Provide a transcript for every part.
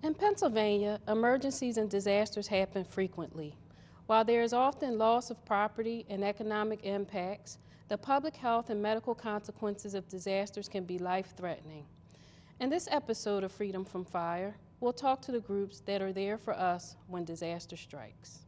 In Pennsylvania, emergencies and disasters happen frequently. While there is often loss of property and economic impacts, the public health and medical consequences of disasters can be life-threatening. In this episode of Freedom from Fire, we'll talk to the groups that are there for us when disaster strikes.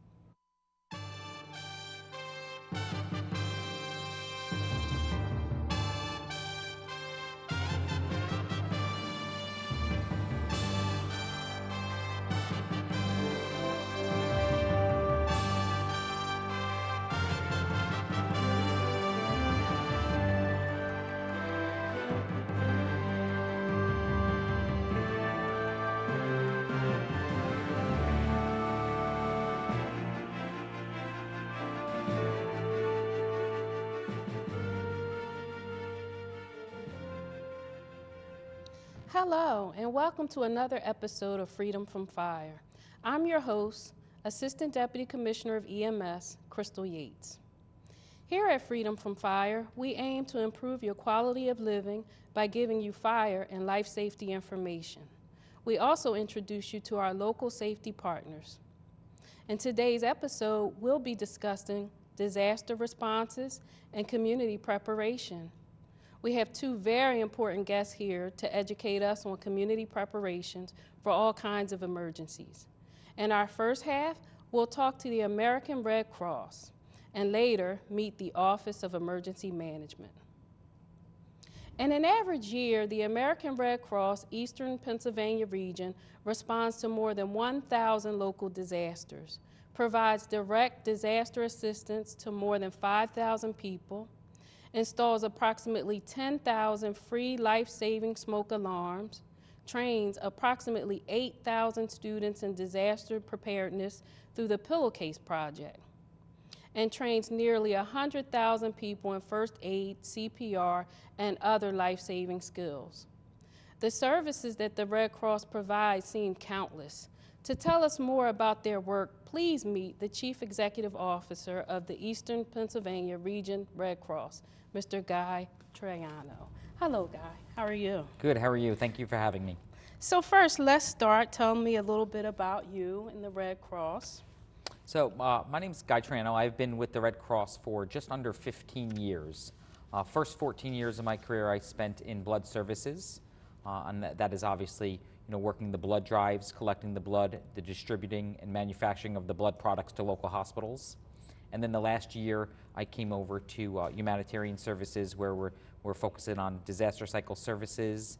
Hello, and welcome to another episode of Freedom from Fire. I'm your host, Assistant Deputy Commissioner of EMS, Crystal Yates. Here at Freedom from Fire, we aim to improve your quality of living by giving you fire and life safety information. We also introduce you to our local safety partners. In today's episode, we'll be discussing disaster responses and community preparation. We have two very important guests here to educate us on community preparations for all kinds of emergencies. In our first half, we'll talk to the American Red Cross and later meet the Office of Emergency Management. In an average year, the American Red Cross Eastern Pennsylvania region responds to more than 1,000 local disasters, provides direct disaster assistance to more than 5,000 people, installs approximately 10,000 free life-saving smoke alarms, trains approximately 8,000 students in disaster preparedness through the Pillowcase Project, and trains nearly 100,000 people in first aid, CPR, and other life-saving skills. The services that the Red Cross provides seem countless. To tell us more about their work, please meet the Chief Executive Officer of the Eastern Pennsylvania Region Red Cross, Mr. Guy Troiano. Hello, Guy. How are you? Good. How are you? Thank you for having me. So first, let's start. Tell me a little bit about you and the Red Cross. So my name is Guy Troiano. I've been with the Red Cross for just under 15 years. First 14 years of my career I spent in blood services, and that is obviously working the blood drives, collecting the blood, the distributing and manufacturing of the blood products to local hospitals. And then the last year, I came over to humanitarian services where we're focusing on disaster cycle services,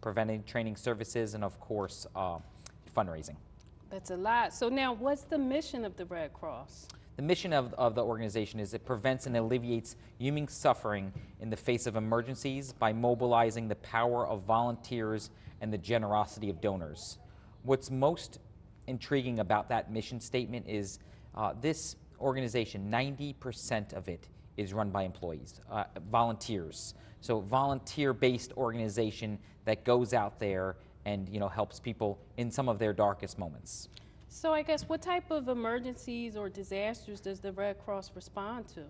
preventive training services, and of course, fundraising. That's a lot. So now, what's the mission of the Red Cross? The mission of the organization is it prevents and alleviates human suffering in the face of emergencies by mobilizing the power of volunteers and the generosity of donors. What's most intriguing about that mission statement is this organization, 90% of it is run by employees, volunteers. So volunteer-based organization that goes out there and helps people in some of their darkest moments. So I guess what type of emergencies or disasters does the Red Cross respond to?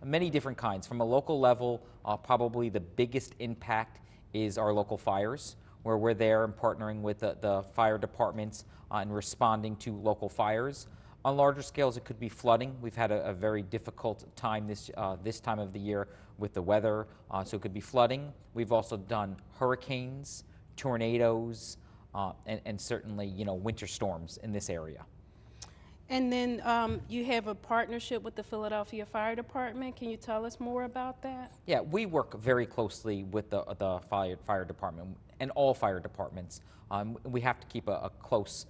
Many different kinds. From a local level, probably the biggest impact is our local fires, where we're there and partnering with the fire departments and responding to local fires. On larger scales, it could be flooding. We've had a very difficult time this time of the year with the weather, so it could be flooding. We've also done hurricanes, tornadoes, and certainly winter storms in this area. And then you have a partnership with the Philadelphia Fire Department. Can you tell us more about that? Yeah, we work very closely with the fire department and all fire departments. We have to keep a close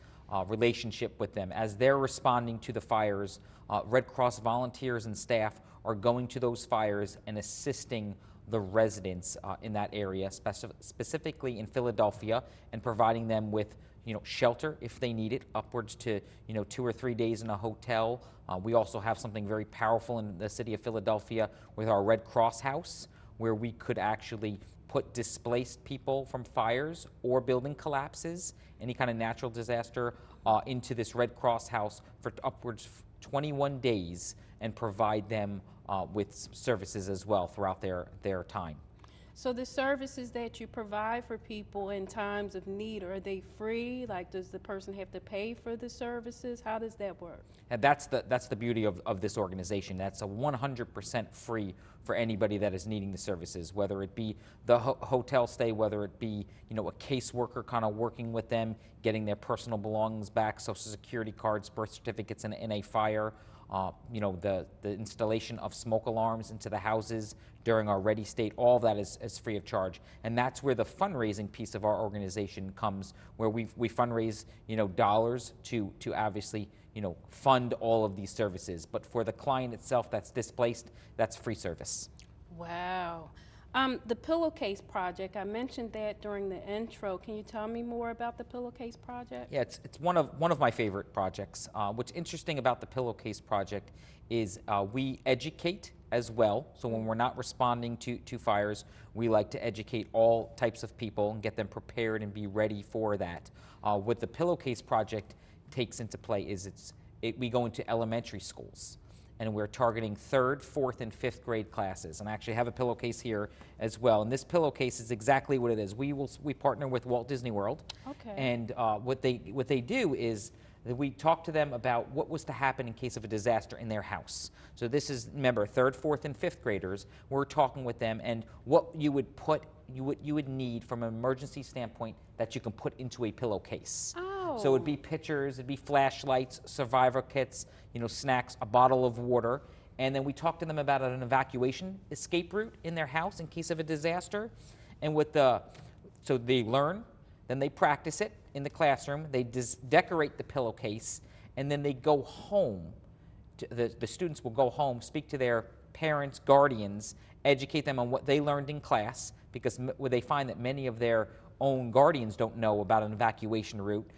relationship with them. As they're responding to the fires, Red Cross volunteers and staff are going to those fires and assisting the residents in that area, specifically in Philadelphia, and providing them with shelter if they need it, upwards to 2 or 3 days in a hotel. We also have something very powerful in the city of Philadelphia with our Red Cross House, where we could actually put displaced people from fires or building collapses, any kind of natural disaster, into this Red Cross house for upwards 21 days and provide them with services as well throughout their time. So the services that you provide for people in times of need, are they free? Like, does the person have to pay for the services? How does that work? And that's the beauty of this organization. That's a 100% free for anybody that is needing the services, whether it be the hotel stay, whether it be, you know, a caseworker kind of working with them, getting their personal belongings back, social security cards, birth certificates in a fire, you know, the installation of smoke alarms into the houses during our ready state, all that is free of charge. And that's where the fundraising piece of our organization comes, where we fundraise, you know, dollars to obviously, you know, fund all of these services. But for the client itself that's displaced, that's free service. Wow. The Pillowcase Project, I mentioned that during the intro. Can you tell me more about the Pillowcase Project? Yeah, it's one of my favorite projects. What's interesting about the Pillowcase Project is we educate as well. So when we're not responding to fires, we like to educate all types of people and get them prepared and be ready for that. What the Pillowcase Project takes into play is we go into elementary schools, and we're targeting 3rd, 4th, and 5th grade classes. And I actually have a pillowcase here as well. And this pillowcase is exactly what it is. We partner with Walt Disney World. Okay. And what they do is that we talk to them about what was to happen in case of a disaster in their house. So this is, remember, 3rd, 4th, and 5th graders. We're talking with them and what you would need from an emergency standpoint that you can put into a pillowcase. Oh. So it'd be pictures, it'd be flashlights, survivor kits, you know, snacks, a bottle of water, and then we talk to them about an evacuation escape route in their house in case of a disaster. And so they learn, then they practice it in the classroom, they decorate the pillowcase, and then they go home. The students will go home, speak to their parents, guardians, educate them on what they learned in class, because they find that many of their own guardians don't know about an evacuation route,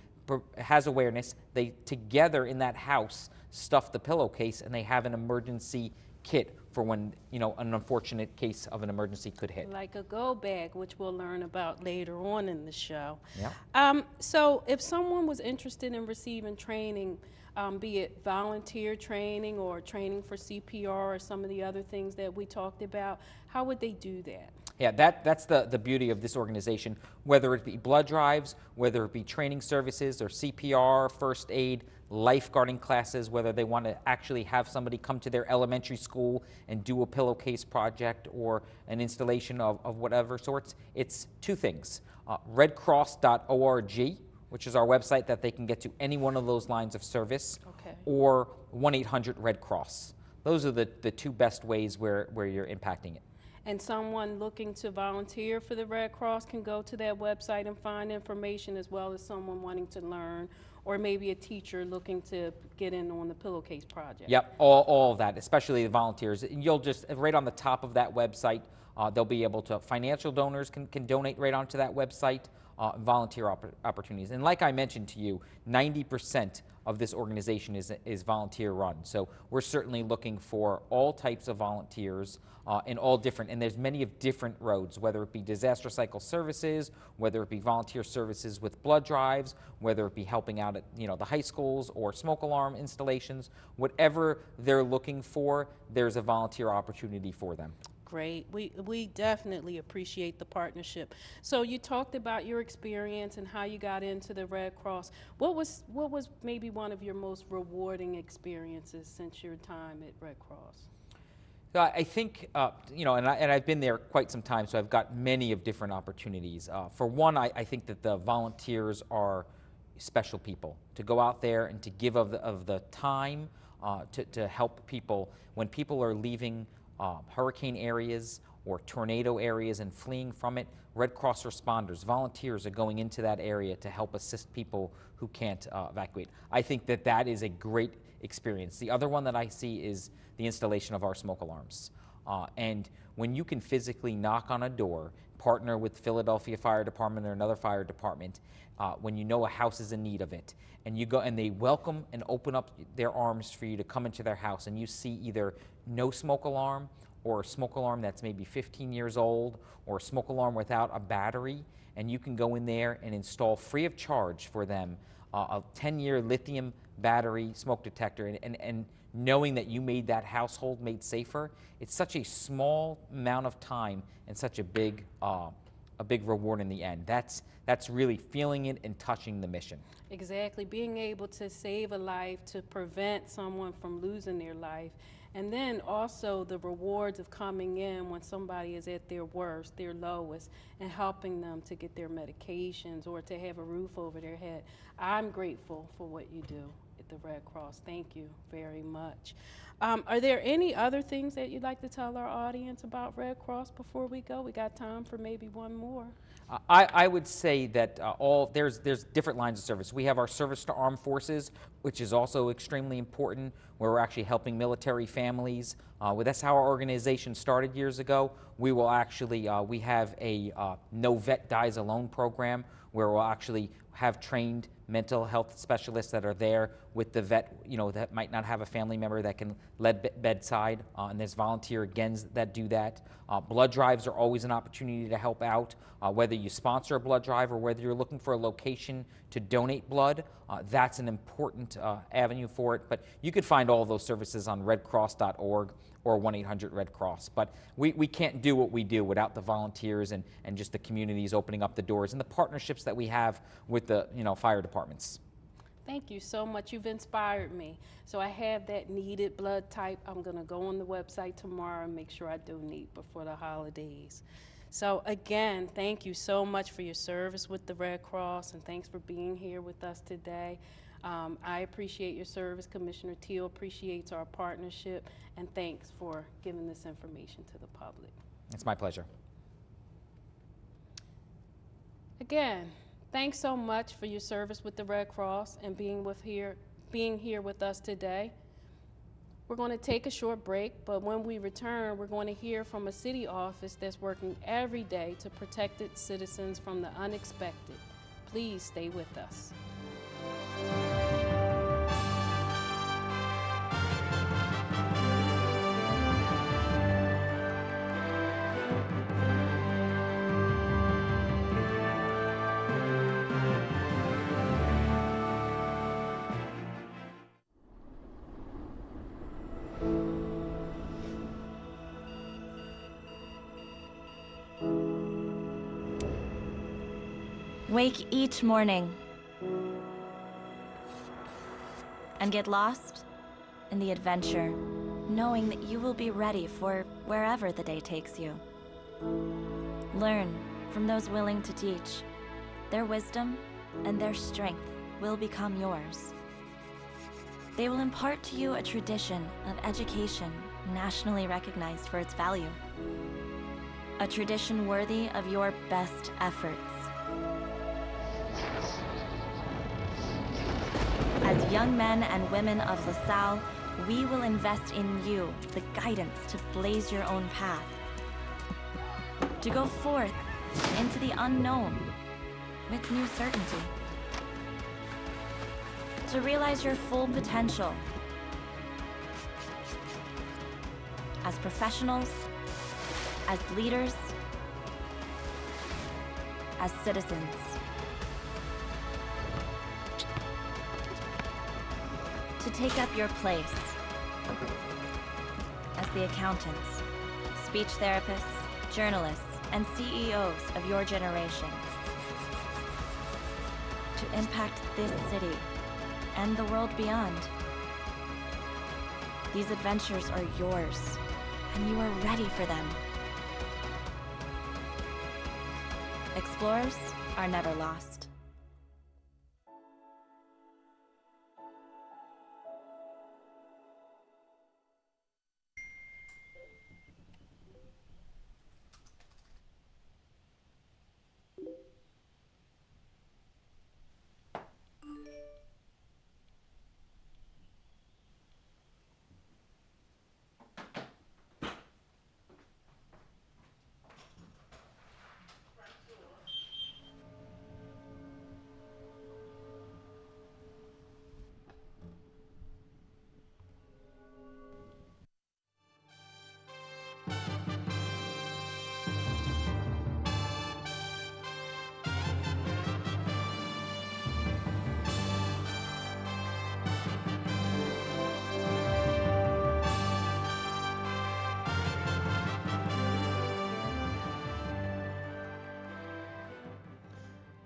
has awareness. They together in that house stuff the pillowcase, and they have an emergency kit for when, you know, an unfortunate case of an emergency could hit. Like a go bag, which we'll learn about later on in the show. Yeah. So if someone was interested in receiving training, be it volunteer training or training for CPR or some of the other things that we talked about, how would they do that? Yeah, that's the beauty of this organization, whether it be blood drives, whether it be training services or CPR, first aid, lifeguarding classes, whether they want to actually have somebody come to their elementary school and do a pillowcase project or an installation of whatever sorts. It's two things, redcross.org, which is our website that they can get to any one of those lines of service, Okay. or 1-800-RED CROSS. Those are the two best ways where you're impacting it. And someone looking to volunteer for the Red Cross can go to that website and find information, as well as someone wanting to learn, or maybe a teacher looking to get in on the Pillowcase Project. Yep, all of that, especially the volunteers. And you'll just, right on the top of that website, they'll be able to, financial donors can donate right onto that website, volunteer opportunities. And like I mentioned to you, 90% of this organization is volunteer run. So we're certainly looking for all types of volunteers in all different, and there's many of different roads, whether it be disaster cycle services, whether it be volunteer services with blood drives, whether it be helping out at, you know, the high schools or smoke alarm installations, whatever they're looking for, there's a volunteer opportunity for them. Great. We definitely appreciate the partnership. So you talked about your experience and how you got into the Red Cross. What was maybe one of your most rewarding experiences since your time at Red Cross? I think, you know, and I've been there quite some time, so I've got many of different opportunities. For one, I think that the volunteers are special people, to go out there and to give of the time to help people. When people are leaving hurricane areas or tornado areas and fleeing from it, Red Cross responders, volunteers are going into that area to help assist people who can't evacuate. I think that is a great experience. The other one that I see is the installation of our smoke alarms. And when you can physically knock on a door, partner with Philadelphia Fire Department or another fire department, when you know a house is in need of it, and you go and they welcome and open up their arms for you to come into their house, and you see either no smoke alarm or a smoke alarm that's maybe 15 years old, or a smoke alarm without a battery, and you can go in there and install free of charge for them a 10-year lithium battery smoke detector, and knowing that you made that household made safer, it's such a small amount of time and such a big reward in the end. That's really feeling it and touching the mission. Exactly, being able to save a life, to prevent someone from losing their life, and then also the rewards of coming in when somebody is at their worst, their lowest, and helping them to get their medications or to have a roof over their head. I'm grateful for what you do at the Red Cross. Thank you very much. Are there any other things that you'd like to tell our audience about Red Cross before we go? We got time for maybe one more. I would say that there's different lines of service. We have our service to armed forces, which is also extremely important, where we're actually helping military families. That's how our organization started years ago. We will actually, we have a No Vet Dies Alone program, where we'll actually have trained mental health specialists that are there with the vet, that might not have a family member that can lead bedside, and there's volunteer GENs that do that. Blood drives are always an opportunity to help out, whether you sponsor a blood drive or whether you're looking for a location to donate blood. That's an important avenue for it, but you could find all of those services on redcross.org or 1-800-RED-CROSS. But we can't do what we do without the volunteers and just the communities opening up the doors and the partnerships that we have with the fire departments. Thank you so much. You've inspired me. So I have that needed blood type. I'm going to go on the website tomorrow and make sure I donate before the holidays. So again, thank you so much for your service with the Red Cross, and thanks for being here with us today. I appreciate your service. Commissioner Teal appreciates our partnership, and thanks for giving this information to the public. It's my pleasure. Again, thanks so much for your service with the Red Cross and being here with us today. We're going to take a short break, but when we return, we're going to hear from a city office that's working every day to protect its citizens from the unexpected. Please stay with us. Wake each morning and get lost in the adventure, knowing that you will be ready for wherever the day takes you. Learn from those willing to teach. Their wisdom and their strength will become yours. They will impart to you a tradition of education nationally recognized for its value. A tradition worthy of your best efforts. As young men and women of LaSalle, we will invest in you the guidance to blaze your own path. To go forth into the unknown with new certainty. To realize your full potential as professionals, as leaders, as citizens. To take up your place as the accountants, speech therapists, journalists, and CEOs of your generation. To impact this city and the world beyond. These adventures are yours, and you are ready for them. Explorers are never lost.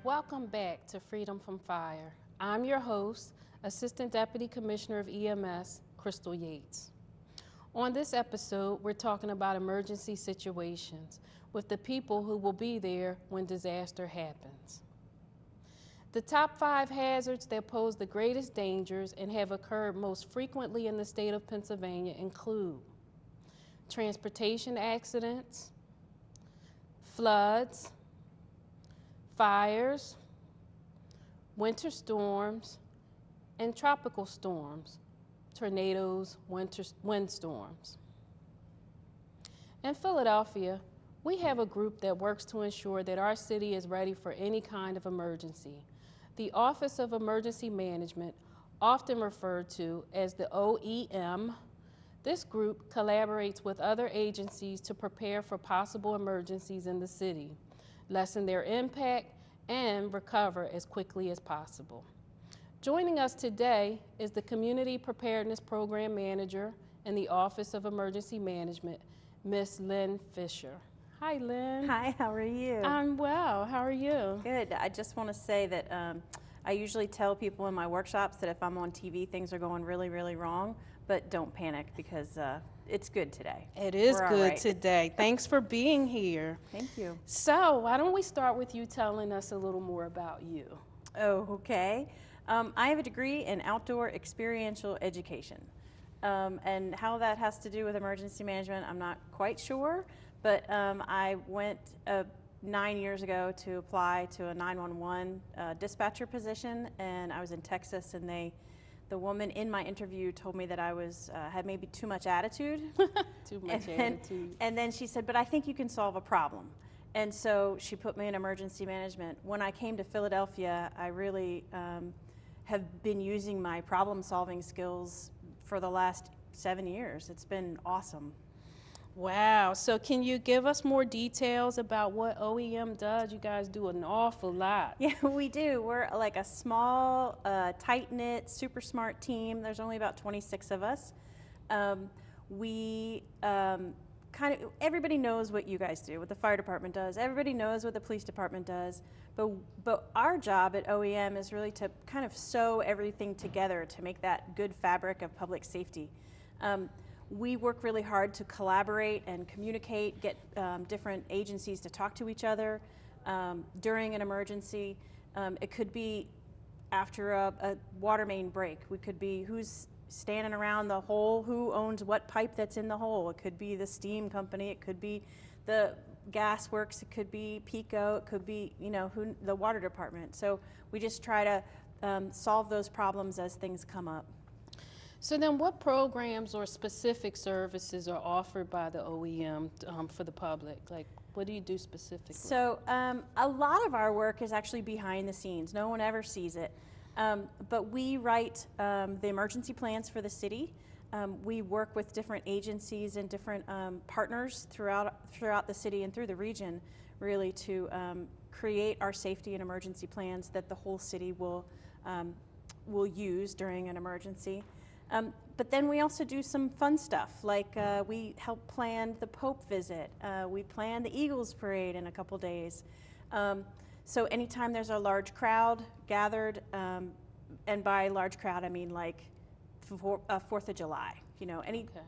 Welcome back to Freedom from Fire. I'm your host, Assistant Deputy Commissioner of EMS, Crystal Yates. On this episode, we're talking about emergency situations with the people who will be there when disaster happens. The top 5 hazards that pose the greatest dangers and have occurred most frequently in the state of Pennsylvania include transportation accidents, floods, fires, winter storms, and tropical storms, tornadoes, windstorms. In Philadelphia, we have a group that works to ensure that our city is ready for any kind of emergency. The Office of Emergency Management, often referred to as the OEM, this group collaborates with other agencies to prepare for possible emergencies in the city, lessen their impact, and recover as quickly as possible. Joining us today is the Community Preparedness Program Manager in the Office of Emergency Management, Miss Lynn Fisher. Hi, Lynn. Hi, how are you? I'm well. How are you? Good. I just want to say that I usually tell people in my workshops that if I'm on TV, things are going really, really wrong, but don't panic because it's good today. It is We're all good right. today. Thanks for being here. Thank you. So, why don't we start with you telling us a little more about you? Oh, okay. I have a degree in outdoor experiential education. And how that has to do with emergency management, I'm not quite sure. But I went 9 years ago to apply to a 911 dispatcher position, and I was in Texas, and the woman in my interview told me that I had maybe too much attitude. Too much attitude. And then she said, but I think you can solve a problem. And so she put me in emergency management. When I came to Philadelphia, I really have been using my problem-solving skills for the last 7 years. It's been awesome. Wow. So can you give us more details about what OEM does? You guys do an awful lot. Yeah, we do. We're like a small, tight-knit, super smart team. There's only about 26 of us. Everybody knows what you guys do, what the fire department does. Everybody knows what the police department does. But our job at OEM is really to kind of sew everything together to make that good fabric of public safety. We work really hard to collaborate and communicate, get different agencies to talk to each other during an emergency. It could be after a water main break. We could be who's standing around the hole, who owns what pipe that's in the hole. It could be the steam company, it could be the gas works, it could be PECO, it could be the water department. So we just try to solve those problems as things come up. So then what programs or specific services are offered by the OEM for the public? Like, what do you do specifically? So a lot of our work is actually behind the scenes. No one ever sees it. But we write the emergency plans for the city. We work with different agencies and different partners throughout the city and through the region, really, to create our safety and emergency plans that the whole city will use during an emergency. But then we also do some fun stuff, like we help plan the Pope visit. We plan the Eagles parade in a couple days. So anytime there's a large crowd gathered, and by large crowd I mean like 4th of July,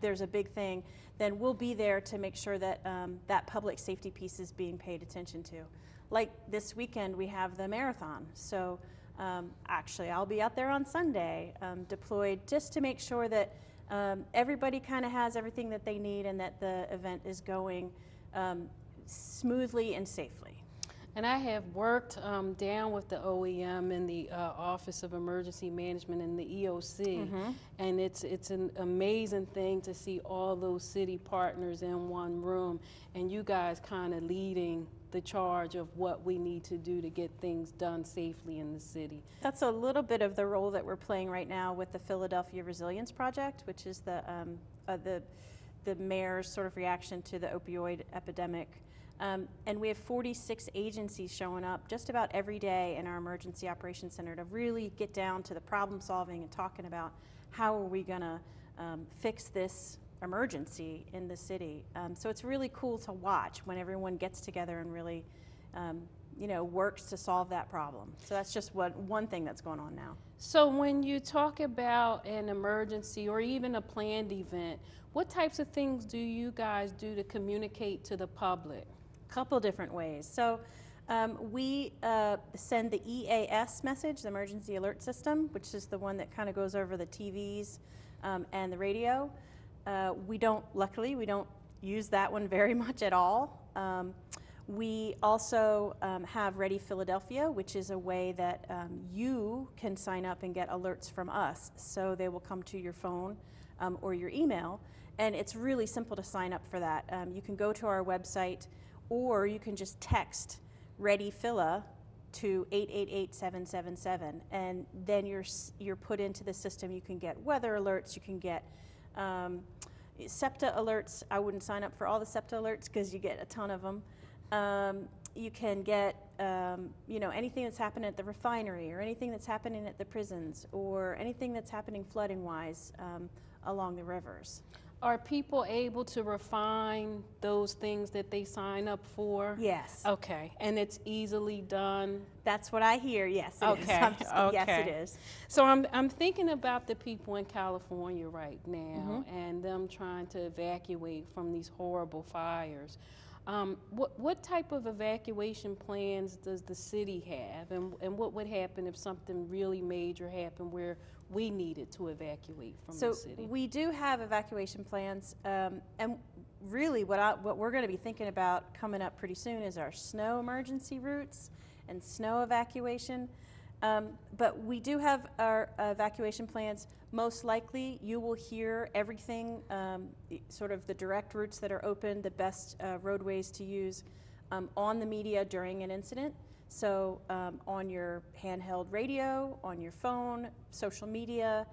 there's a big thing, then we'll be there to make sure that that public safety piece is being paid attention to. Like this weekend we have the marathon, so actually I'll be out there on Sunday deployed just to make sure that everybody kind of has everything that they need and that the event is going smoothly and safely. And I have worked down with the OEM in the Office of Emergency Management in the EOC, and it's an amazing thing to see all those city partners in one room, and you guys kind of leading the charge of what we need to do to get things done safely in the city. That's a little bit of the role that we're playing right now with the Philadelphia Resilience Project, which is the mayor's sort of reaction to the opioid epidemic. And we have 46 agencies showing up just about every day in our Emergency Operations Center to really get down to the problem solving and talking about how are we going to fix this emergency in the city. So it's really cool to watch when everyone gets together and really you know, works to solve that problem. So that's just one thing that's going on now. So when you talk about an emergency or even a planned event, what types of things do you guys do to communicate to the public? Couple different ways. So we send the EAS message, the Emergency Alert System, which is the one that kind of goes over the TVs and the radio. Luckily, we don't use that one very much at all. We also have Ready Philadelphia, which is a way that you can sign up and get alerts from us. So they will come to your phone or your email, and it's really simple to sign up for that. You can go to our website, or you can just text Ready Phila to 888-777, and then you're put into the system. You can get weather alerts, you can get SEPTA alerts. I wouldn't sign up for all the SEPTA alerts because you get a ton of them. You can get you know, anything that's happening at the refinery, or anything that's happening at the prisons, or anything that's happening flooding wise along the rivers. Are people able to refine those things that they sign up for? Yes. Okay, and it's easily done? That's what I hear. Yes, it is. Okay. Yes, Okay. it is. So I'm thinking about the people in California right now and them trying to evacuate from these horrible fires. What type of evacuation plans does the city have, and what would happen if something really major happened where we needed to evacuate from the city? So we do have evacuation plans, and really what we're going to be thinking about coming up pretty soon is our snow emergency routes and snow evacuation. But we do have our evacuation plans. Most likely you will hear everything, sort of the direct routes that are open, the best roadways to use on the media during an incident. So on your handheld radio, on your phone, social media,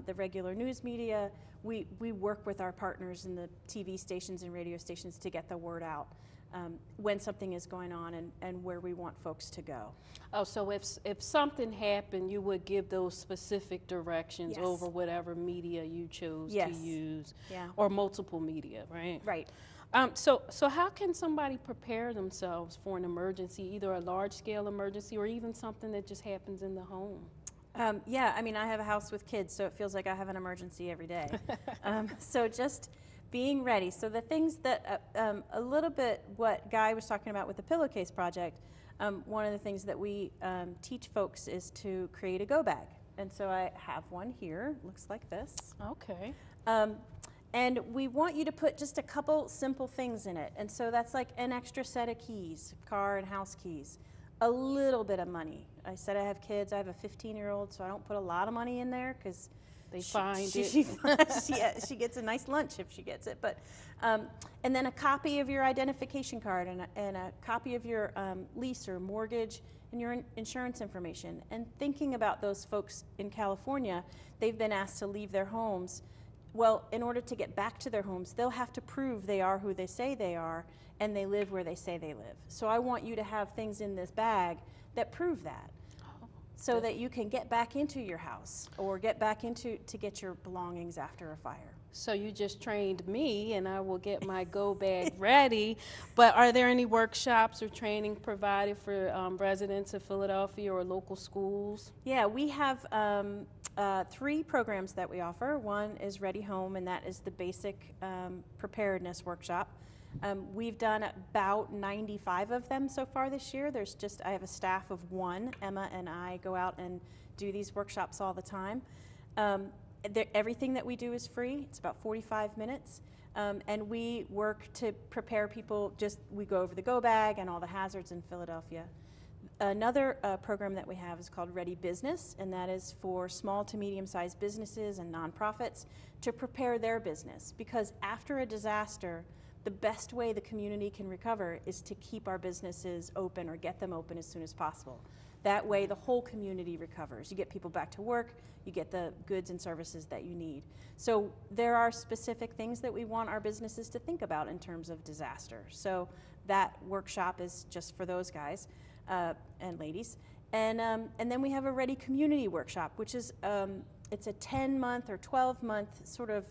the regular news media, we work with our partners in the TV stations and radio stations to get the word out when something is going on and where we want folks to go. Oh, so if something happened, you would give those specific directions Yes. over whatever media you chose Yes. to use, Yeah. or multiple media, right? Right. So how can somebody prepare themselves for an emergency, either a large-scale emergency or even something that just happens in the home? Yeah, I mean, I have a house with kids, so it feels like I have an emergency every day. So just being ready. So the things that, a little bit what Guy was talking about with the Pillowcase Project, one of the things that we teach folks is to create a go bag. And so I have one here, looks like this. Okay. And we want you to put just a couple simple things in it. And so that's like an extra set of keys, car and house keys, a little bit of money. I said I have kids. I have a 15-year-old, so I don't put a lot of money in there because They find it. she gets a nice lunch if she gets it. But and then a copy of your identification card and a copy of your lease or mortgage and your insurance information. And thinking about those folks in California, they've been asked to leave their homes. Well, in order to get back to their homes, they'll have to prove they are who they say they are and they live where they say they live. So I want you to have things in this bag that prove that, so that you can get back into your house or get back to get your belongings after a fire. So you just trained me, and I will get my go bag ready. But are there any workshops or training provided for residents of Philadelphia or local schools? Yeah, we have 3 programs that we offer. One is Ready Home, and that is the basic preparedness workshop. We've done about 95 of them so far this year. I have a staff of 1. Emma and I go out and do these workshops all the time. Everything that we do is free. It's about 45 minutes. And we work to prepare people. We go over the go bag and all the hazards in Philadelphia. Another program that we have is called Ready Business, and that is for small to medium-sized businesses and nonprofits to prepare their business. Because after a disaster, the best way the community can recover is to keep our businesses open or get them open as soon as possible. That way the whole community recovers. You get people back to work, you get the goods and services that you need. So there are specific things that we want our businesses to think about in terms of disaster. So that workshop is just for those guys and ladies. And then we have a Ready Community Workshop, which is it's a 10-month or 12-month sort of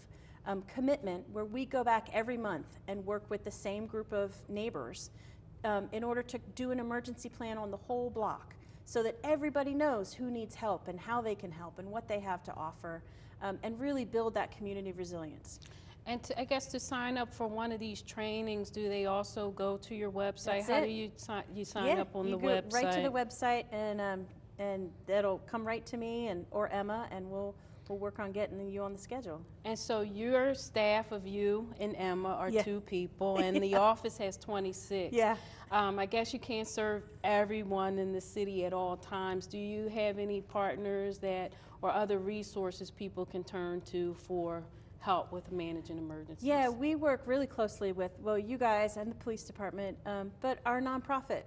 commitment where we go back every month and work with the same group of neighbors in order to do an emergency plan on the whole block so that everybody knows who needs help and how they can help and what they have to offer, and really build that community resilience. And I guess to sign up for one of these trainings, do they also go to your website? That's How it. do you sign up on you the go website? right to the website, and it'll come right to me or Emma, and we'll work on getting you on the schedule. And so your staff of you and Emma are Yeah. 2 people, and the office has 26. Yeah. I guess you can't serve everyone in the city at all times. Do you have any partners or other resources people can turn to for help with managing emergencies? Yeah, we work really closely with, well, you guys and the police department, but our nonprofit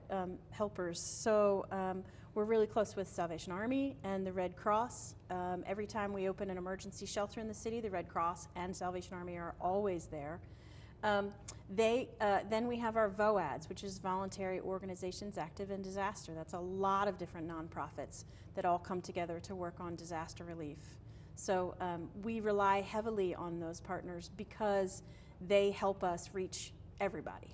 helpers. So we're really close with Salvation Army and the Red Cross. Every time we open an emergency shelter in the city, the Red Cross and Salvation Army are always there. Then we have our VOADs, which is Voluntary Organizations Active in Disaster. That's a lot of different nonprofits that all come together to work on disaster relief. So we rely heavily on those partners because they help us reach everybody.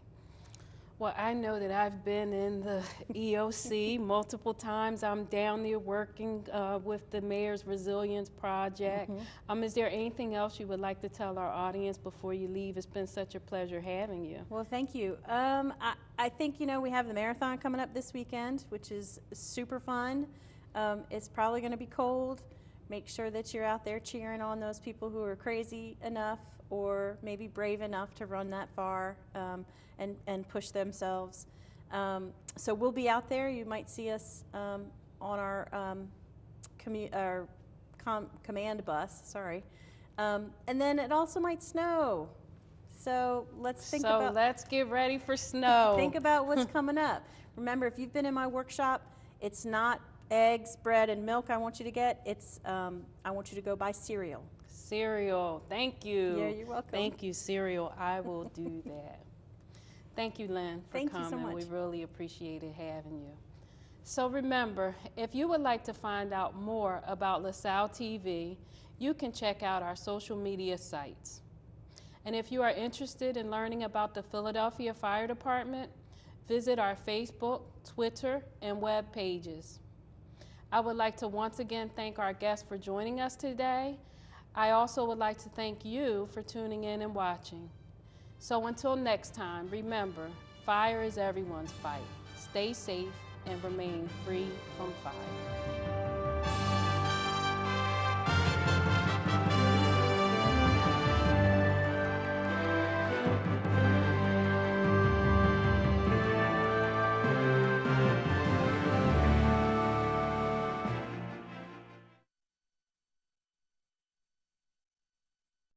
Well, I know that I've been in the EOC multiple times. I'm down there working with the Mayor's Resilience Project. Is there anything else you would like to tell our audience before you leave? It's been such a pleasure having you. Well, thank you. I think, we have the marathon coming up this weekend, which is super fun. It's probably going to be cold. Make sure that you're out there cheering on those people who are crazy enough or maybe brave enough to run that far and push themselves. So we'll be out there. You might see us on our command bus, sorry. And then it also might snow. So let's get ready for snow. Think about what's coming up. Remember, if you've been in my workshop, it's not eggs, bread, and milk I want you to get. It's I want you to go buy cereal. Cereal. Thank you. Yeah, you're welcome. Thank you, cereal. I will do that. Thank you, Lynn, for Thank you coming. so much. We really appreciated having you. So remember, if you would like to find out more about LaSalle TV, you can check out our social media sites. And if you are interested in learning about the Philadelphia Fire Department, visit our Facebook, Twitter, and web pages. I would like to once again thank our guests for joining us today. I also would like to thank you for tuning in and watching. So until next time, remember, fire is everyone's fight. Stay safe and remain free from fire.